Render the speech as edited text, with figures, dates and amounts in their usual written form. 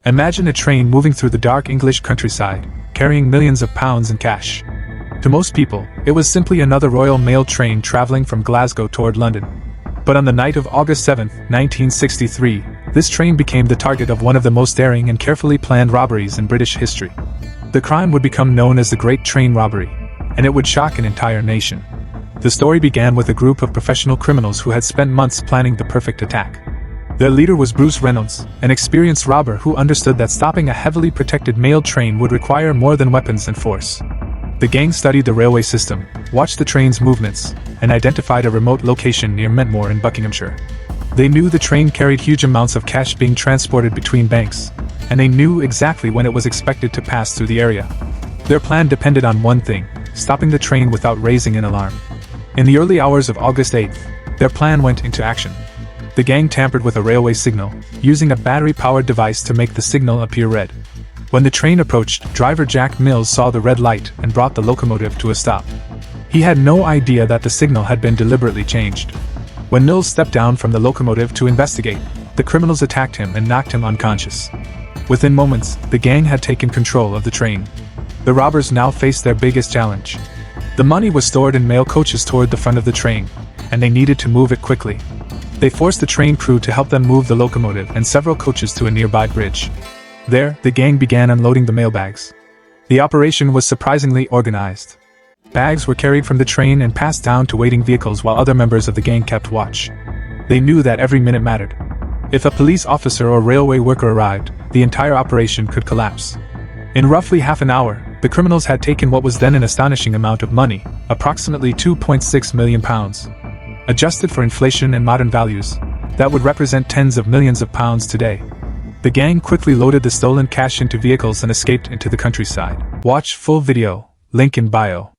Imagine a train moving through the dark English countryside, carrying millions of pounds in cash. To most people, it was simply another Royal Mail train traveling from Glasgow toward London. But on the night of August 7, 1963, this train became the target of one of the most daring and carefully planned robberies in British history. The crime would become known as the Great Train Robbery, and it would shock an entire nation. The story began with a group of professional criminals who had spent months planning the perfect attack. Their leader was Bruce Reynolds, an experienced robber who understood that stopping a heavily protected mail train would require more than weapons and force. The gang studied the railway system, watched the train's movements, and identified a remote location near Mentmore in Buckinghamshire. They knew the train carried huge amounts of cash being transported between banks, and they knew exactly when it was expected to pass through the area. Their plan depended on one thing: stopping the train without raising an alarm. In the early hours of August 8th, their plan went into action. The gang tampered with a railway signal, using a battery-powered device to make the signal appear red. When the train approached, driver Jack Mills saw the red light and brought the locomotive to a stop. He had no idea that the signal had been deliberately changed. When Mills stepped down from the locomotive to investigate, the criminals attacked him and knocked him unconscious. Within moments, the gang had taken control of the train. The robbers now faced their biggest challenge. The money was stored in mail coaches toward the front of the train, and they needed to move it quickly. They forced the train crew to help them move the locomotive and several coaches to a nearby bridge. There, the gang began unloading the mailbags. The operation was surprisingly organized. Bags were carried from the train and passed down to waiting vehicles while other members of the gang kept watch. They knew that every minute mattered. If a police officer or railway worker arrived, the entire operation could collapse. In roughly half an hour, the criminals had taken what was then an astonishing amount of money, approximately £2.6 million. Adjusted for inflation and modern values, that would represent tens of millions of pounds today. The gang quickly loaded the stolen cash into vehicles and escaped into the countryside. Watch full video, link in bio.